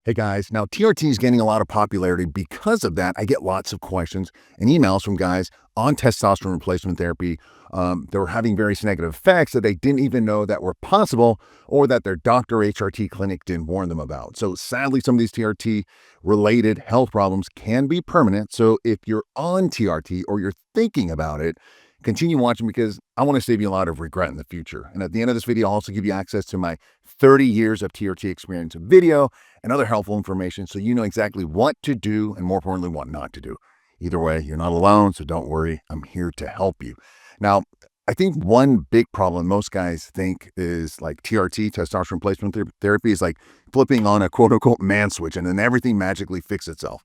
Hey guys, now TRT is gaining a lot of popularity. Because of that, I get lots of questions and emails from guys on testosterone replacement therapy. They were having various negative effects that they didn't even know that were possible or that their doctor HRT clinic didn't warn them about. So sadly, some of these TRT related health problems can be permanent. So if you're on TRT or you're thinking about it, continue watching because I want to save you a lot of regret in the future. And at the end of this video, I'll also give you access to my 30 years of TRT experience video and other helpful information so you know exactly what to do and more importantly, what not to do. Either way, you're not alone, so don't worry. I'm here to help you. Now, I think one big problem most guys think is like TRT, testosterone replacement therapy, is like flipping on a quote unquote man switch and then everything magically fixes itself.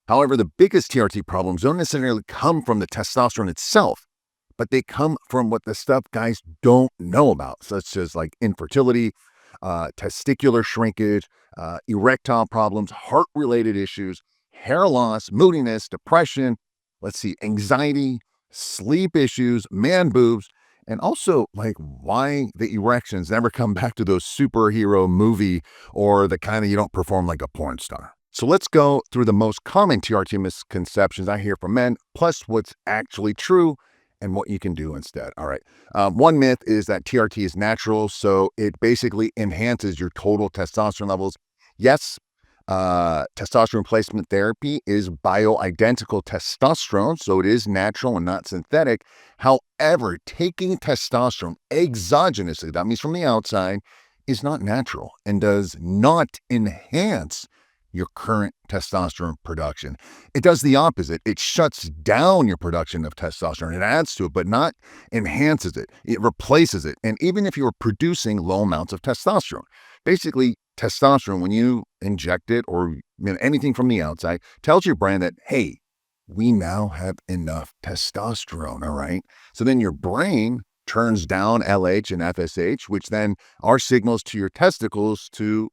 However, the biggest TRT problems don't necessarily come from the testosterone itself, but they come from what the stuff guys don't know about, such as like infertility, testicular shrinkage, erectile problems, heart-related issues, hair loss, moodiness, depression, anxiety, sleep issues, man boobs, and also like why the erections never come back to those superhero movie or the kind of you don't perform like a porn star. So let's go through the most common TRT misconceptions I hear from men, plus what's actually true and what you can do instead. All right. One myth is that TRT is natural, so it basically enhances your total testosterone levels. Yes, testosterone replacement therapy is bioidentical testosterone, so it is natural and not synthetic. However, taking testosterone exogenously, that means from the outside, is not natural and does not enhance your current testosterone production. It does the opposite. It shuts down your production of testosterone. It adds to it, but not enhances it. It replaces it. And even if you are producing low amounts of testosterone, basically testosterone, when you inject it or anything from the outside, tells your brain that, hey, we now have enough testosterone, all right? So then your brain turns down LH and FSH, which then are signals to your testicles to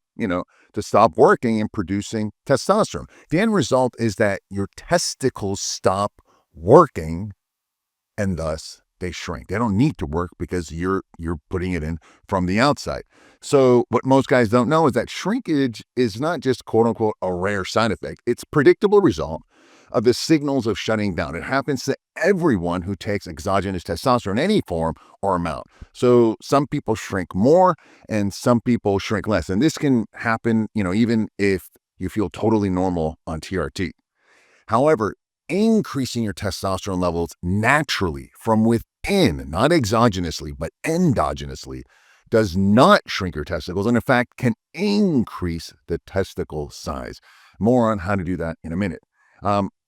stop working and producing testosterone. The end result is that your testicles stop working and thus they shrink. They don't need to work because you're putting it in from the outside. So what most guys don't know is that shrinkage is not just quote unquote a rare side effect. It's a predictable result of the signals of shutting down. It happens to everyone who takes exogenous testosterone in any form or amount. So some people shrink more and some people shrink less. And this can happen, even if you feel totally normal on TRT. However, increasing your testosterone levels naturally from within, not exogenously, but endogenously, does not shrink your testicles and in fact can increase the testicle size. More on how to do that in a minute.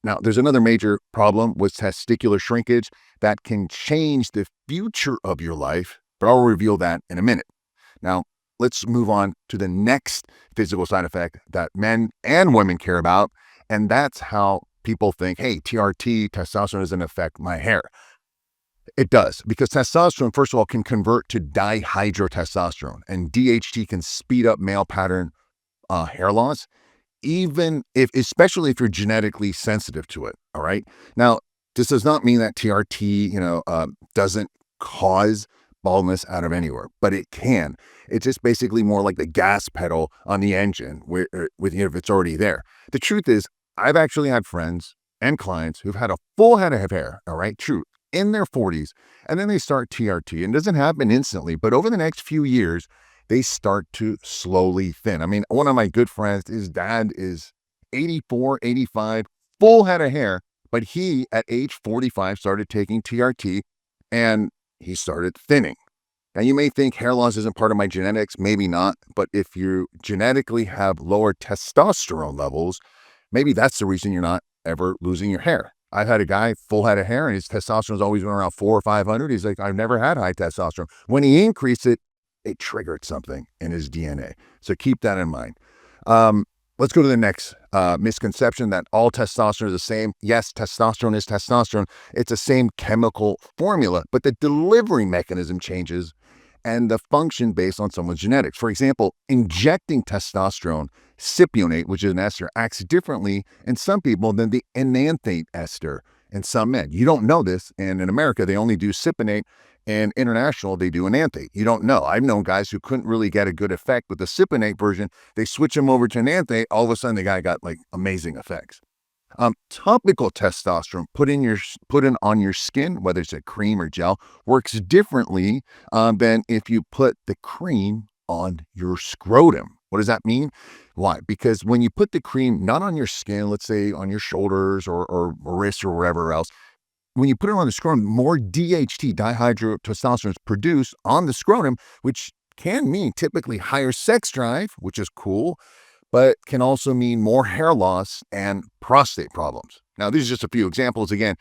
Now, there's another major problem with testicular shrinkage that can change the future of your life, but I'll reveal that in a minute. Now, let's move on to the next physical side effect that men and women care about, and that's how people think, hey, TRT, testosterone doesn't affect my hair. It does, because testosterone, first of all, can convert to dihydrotestosterone, and DHT can speed up male pattern hair loss, especially if you're genetically sensitive to it. All right. Now, this does not mean that TRT, doesn't cause baldness out of anywhere, but it can. It's just basically more like the gas pedal on the engine if it's already there. The truth is, I've actually had friends and clients who've had a full head of hair, all right, true, in their 40s, and then they start TRT. And it doesn't happen instantly, but over the next few years, they start to slowly thin. I mean, one of my good friends, his dad is 84, 85, full head of hair, but he, at age 45, started taking TRT and he started thinning. Now, you may think hair loss isn't part of my genetics. Maybe not. But if you genetically have lower testosterone levels, maybe that's the reason you're not ever losing your hair. I've had a guy, full head of hair, and his testosterone's always been around 400 or 500. He's like, I've never had high testosterone. When he increased it, it triggered something in his DNA. So keep that in mind. Let's go to the next misconception that all testosterone is the same. Yes, testosterone is testosterone. It's the same chemical formula, but the delivery mechanism changes and the function based on someone's genetics. For example, injecting testosterone, cypionate, which is an ester, acts differently in some people than the enanthate ester in some men. You don't know this, and in America, they only do cypionate And international, they do enanthate. You don't know. I've known guys who couldn't really get a good effect with the cypionate version. They switch them over to enanthate. All of a sudden, the guy got like amazing effects. Topical testosterone put in on your skin, whether it's a cream or gel, works differently than if you put the cream on your scrotum. What does that mean? Why? Because when you put the cream not on your skin, let's say on your shoulders or wrists or wherever else, when you put it on the scrotum, more DHT, dihydrotestosterone, is produced on the scrotum, which can mean typically higher sex drive, which is cool, but can also mean more hair loss and prostate problems. Now, these are just a few examples. Again,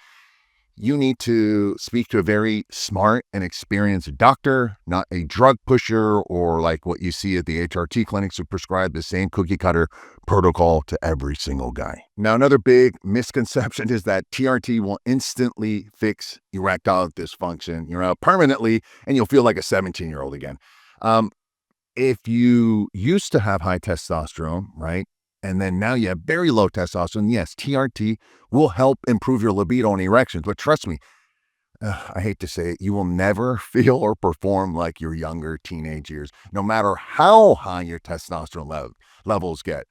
you need to speak to a very smart and experienced doctor, not a drug pusher or like what you see at the HRT clinics who prescribe the same cookie cutter protocol to every single guy. Now, another big misconception is that TRT will instantly fix erectile dysfunction, permanently, and you'll feel like a 17-year-old again. If you used to have high testosterone, right, and then now you have very low testosterone, yes, TRT will help improve your libido and erections. But trust me, I hate to say it, you will never feel or perform like your younger teenage years, no matter how high your testosterone levels get.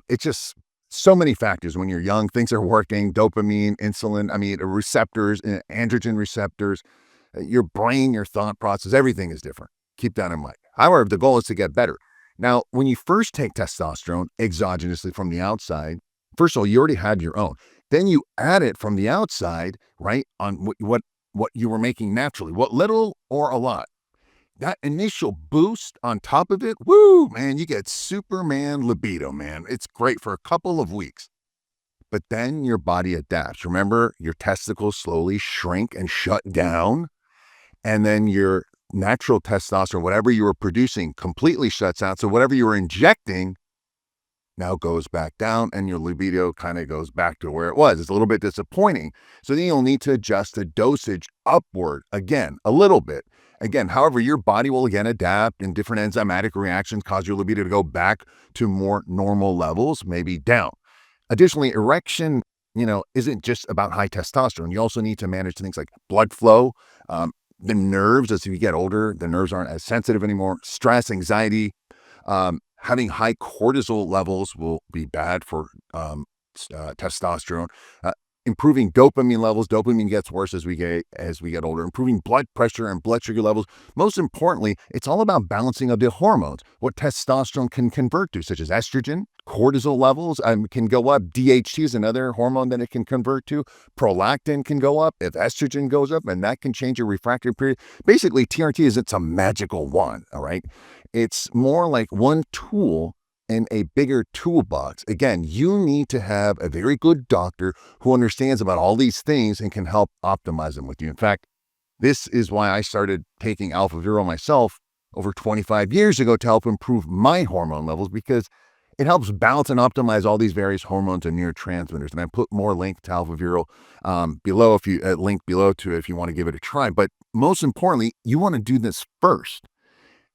It's just so many factors. When you're young, things are working, dopamine, insulin, receptors, androgen receptors, your brain, your thought process, everything is different. Keep that in mind. However, the goal is to get better. Now, when you first take testosterone exogenously from the outside, first of all, you already had your own. Then you add it from the outside, right, on what you were making naturally, what little or a lot. That initial boost on top of it, woo, man, you get Superman libido, man. It's great for a couple of weeks. But then your body adapts. Remember, your testicles slowly shrink and shut down. And then your natural testosterone, whatever you were producing, completely shuts out. So whatever you were injecting now goes back down and your libido kind of goes back to where it was. It's a little bit disappointing. So then you'll need to adjust the dosage upward again, a little bit. Again, however, your body will again adapt and different enzymatic reactions cause your libido to go back to more normal levels, maybe down. Additionally, erection, isn't just about high testosterone. You also need to manage things like blood flow, the nerves. As you get older, the nerves aren't as sensitive anymore. Stress, anxiety, having high cortisol levels will be bad for testosterone. Improving dopamine levels. Dopamine gets worse as we get older. Improving blood pressure and blood sugar levels. Most importantly, it's all about balancing of the hormones. What testosterone can convert to, such as estrogen, cortisol levels can go up. DHT is another hormone that it can convert to. Prolactin can go up if estrogen goes up, and that can change your refractory period. Basically, TRT it's a magical wand, all right? It's more like one tool in a bigger toolbox. Again, you need to have a very good doctor who understands about all these things and can help optimize them with you. In fact, this is why I started taking Alpha Vero myself over 25 years ago to help improve my hormone levels, because it helps balance and optimize all these various hormones and neurotransmitters. And I put more link to Alpha Vero below, if you link below to it if you want to give it a try. But most importantly, you want to do this first,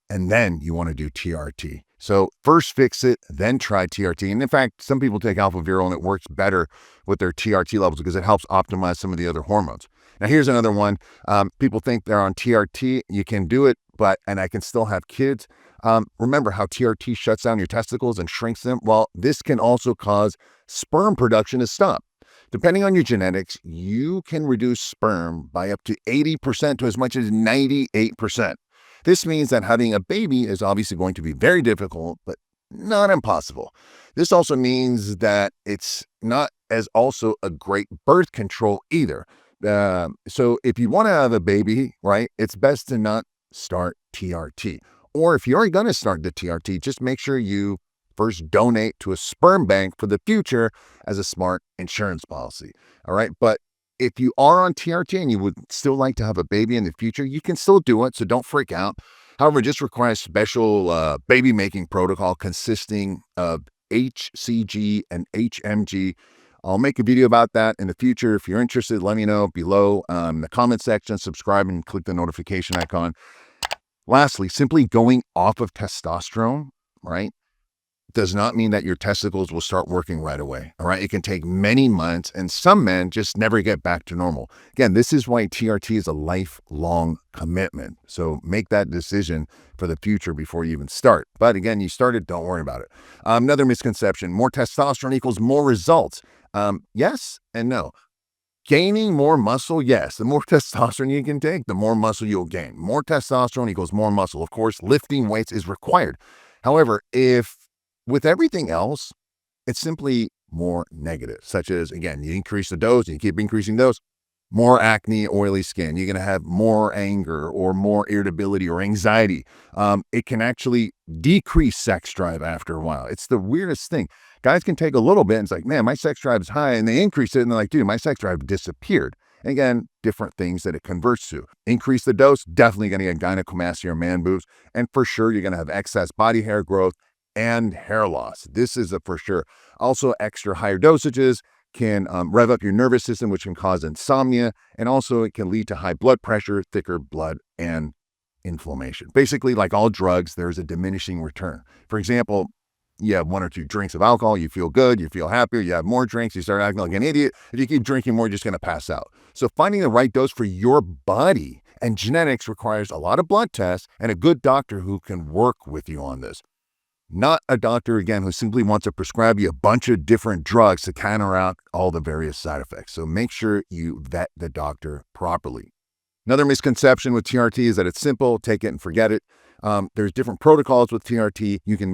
and then you want to do TRT. So first fix it, then try TRT. And in fact, some people take Alpha Vero and it works better with their TRT levels because it helps optimize some of the other hormones. Now, here's another one. People think they're on TRT. You can do it, and I can still have kids. Remember how TRT shuts down your testicles and shrinks them? Well, this can also cause sperm production to stop. Depending on your genetics, you can reduce sperm by up to 80% to as much as 98%. This means that having a baby is obviously going to be very difficult, but not impossible. This also means that it's not as also a great birth control either. So if you want to have a baby, right, it's best to not start TRT. Or if you're already going to start the TRT, just make sure you first donate to a sperm bank for the future as a smart insurance policy. All right. But if you are on TRT and you would still like to have a baby in the future, you can still do it. So don't freak out. However, it just requires special baby making protocol consisting of HCG and HMG. I'll make a video about that in the future. If you're interested, let me know below in the comment section. Subscribe and click the notification icon. Lastly, simply going off of testosterone, right? does not mean that your testicles will start working right away. All right. It can take many months, and some men just never get back to normal. Again, this is why TRT is a lifelong commitment. So make that decision for the future before you even start. But again, you started, don't worry about it. Another misconception: more testosterone equals more results. Yes and no. Gaining more muscle, yes. The more testosterone you can take, the more muscle you'll gain. More testosterone equals more muscle. Of course, lifting weights is required. However, if with everything else, it's simply more negative, such as, again, you increase the dose, you keep increasing dose, more acne, oily skin. You're going to have more anger or more irritability or anxiety. It can actually decrease sex drive after a while. It's the weirdest thing. Guys can take a little bit and it's like, man, my sex drive is high, and they increase it and they're like, dude, my sex drive disappeared. And again, different things that it converts to. Increase the dose, definitely going to get gynecomastia or man boobs. And for sure, you're going to have excess body hair growth and hair loss. This is a for sure. Also, extra higher dosages can rev up your nervous system, which can cause insomnia. And also it can lead to high blood pressure, thicker blood, and inflammation. Basically, like all drugs, there's a diminishing return. For example, you have 1 or 2 drinks of alcohol, you feel good, you feel happier, you have more drinks, you start acting like an idiot. If you keep drinking more, you're just going to pass out. So finding the right dose for your body and genetics requires a lot of blood tests and a good doctor who can work with you on this. Not a doctor, again, who simply wants to prescribe you a bunch of different drugs to counteract all the various side effects. So make sure you vet the doctor properly. Another misconception with TRT is that it's simple, take it and forget it. There's different protocols with TRT. You can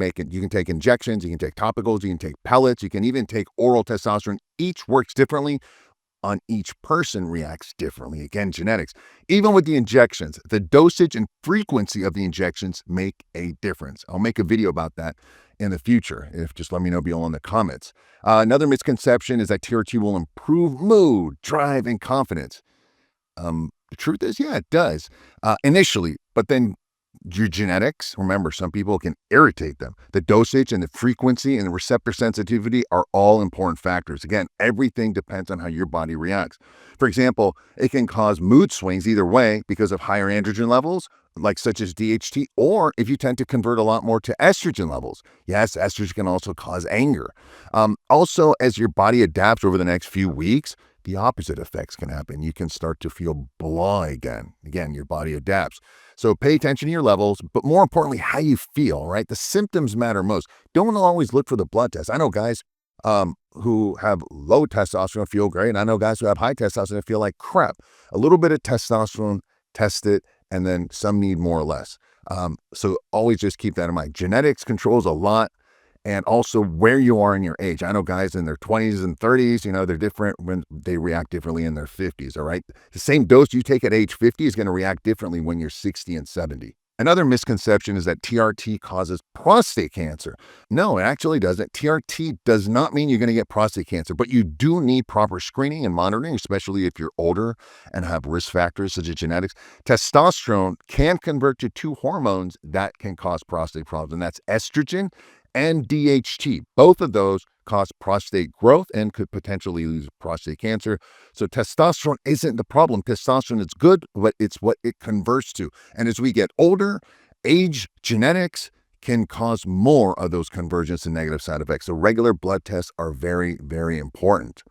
take injections, you can take topicals, you can take pellets, you can even take oral testosterone. Each works differently on each person, reacts differently. Again, genetics. Even with the injections, the dosage and frequency of the injections make a difference. I'll make a video about that in the future. If just let me know below in the comments. Another misconception is that TRT will improve mood, drive, and confidence. The truth is, yeah, it does initially, but then your genetics, remember, some people can irritate them. The dosage and the frequency and the receptor sensitivity are all important factors. Again, everything depends on how your body reacts. For example, it can cause mood swings either way because of higher androgen levels, like such as DHT, or if you tend to convert a lot more to estrogen levels. Yes, estrogen can also cause anger. Also, as your body adapts over the next few weeks, the opposite effects can happen. You can start to feel blah again. Again, your body adapts. So pay attention to your levels, but more importantly, how you feel, right? The symptoms matter most. Don't always look for the blood test. I know guys who have low testosterone feel great, and I know guys who have high testosterone feel like crap. A little bit of testosterone, test it, and then some need more or less. So always just keep that in mind. Genetics controls a lot. And also where you are in your age. I know guys in their 20s and 30s, they're different when they react differently in their 50s, all right? The same dose you take at age 50 is going to react differently when you're 60 and 70. Another misconception is that TRT causes prostate cancer. No, it actually doesn't. TRT does not mean you're going to get prostate cancer, but you do need proper screening and monitoring, especially if you're older and have risk factors such as genetics. Testosterone can convert to 2 hormones that can cause prostate problems, and that's estrogen and DHT. Both of those cause prostate growth and could potentially lead to prostate cancer. So testosterone isn't the problem. Testosterone is good, but it's what it converts to. And as we get older, age, genetics can cause more of those convergence and negative side effects. So regular blood tests are very, very important.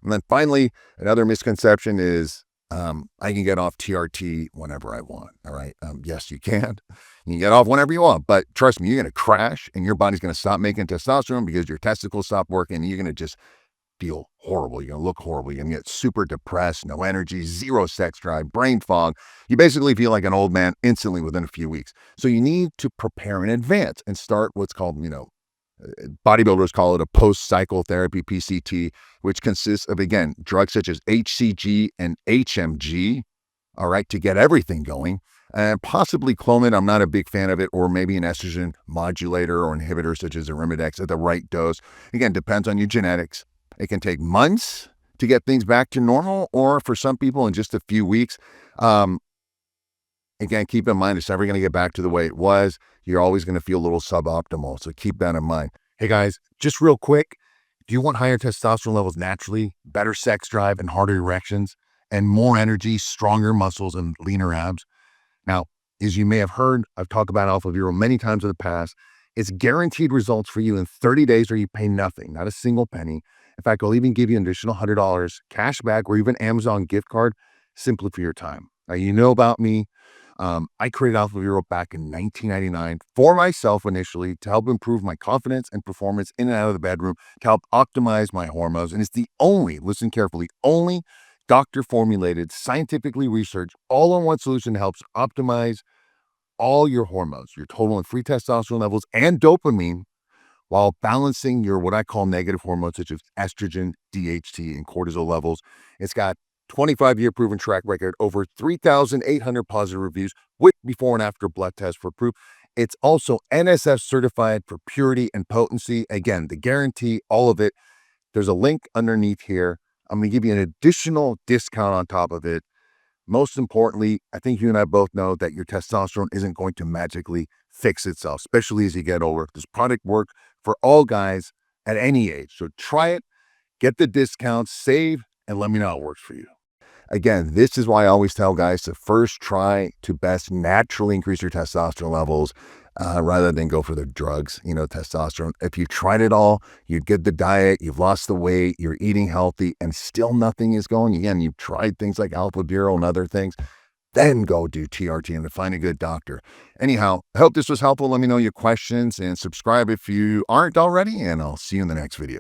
And then finally, another misconception is I can get off TRT whenever I want. All right. Yes, you can. You can get off whenever you want, but trust me, you're going to crash and your body's going to stop making testosterone because your testicles stop working and you're going to just feel horrible. You're going to look horrible. You're going to get super depressed, no energy, zero sex drive, brain fog. You basically feel like an old man instantly within a few weeks. So you need to prepare in advance and start what's called, bodybuilders call it a post-cycle therapy, PCT, which consists of, again, drugs such as HCG and HMG, all right, to get everything going. And possibly Clomid, I'm not a big fan of it, or maybe an estrogen modulator or inhibitor such as Arimidex at the right dose. Again, depends on your genetics. It can take months to get things back to normal, or for some people in just a few weeks. Again, keep in mind, it's never going to get back to the way it was. You're always going to feel a little suboptimal. So keep that in mind. Hey guys, just real quick, do you want higher testosterone levels naturally, better sex drive and harder erections, and more energy, stronger muscles, and leaner abs? Now, as you may have heard, I've talked about Alpha Vero many times in the past. It's guaranteed results for you in 30 days or you pay nothing, not a single penny. In fact, I'll even give you an additional $100 cash back or even Amazon gift card simply for your time. Now, you know about me. I created Alpha Zero back in 1999 for myself initially to help improve my confidence and performance in and out of the bedroom, to help optimize my hormones. And it's the only, listen carefully, only doctor formulated, scientifically researched, all in one solution that helps optimize all your hormones, your total and free testosterone levels and dopamine, while balancing your what I call negative hormones such as estrogen, DHT, and cortisol levels. It's got 25-year proven track record, over 3,800 positive reviews with before and after blood tests for proof. It's also NSF certified for purity and potency. Again, the guarantee, all of it. There's a link underneath here. I'm going to give you an additional discount on top of it. Most importantly, I think you and I both know that your testosterone isn't going to magically fix itself, especially as you get older. This product works for all guys at any age. So try it, get the discount, save, and let me know how it works for you. Again, this is why I always tell guys to first try to best naturally increase your testosterone levels rather than go for the drugs, testosterone. If you tried it all, you get the diet, you've lost the weight, you're eating healthy, and still nothing is going. Again, you've tried things like Alpha Butyryl and other things, then go do TRT and find a good doctor. Anyhow, I hope this was helpful. Let me know your questions and subscribe if you aren't already, and I'll see you in the next video.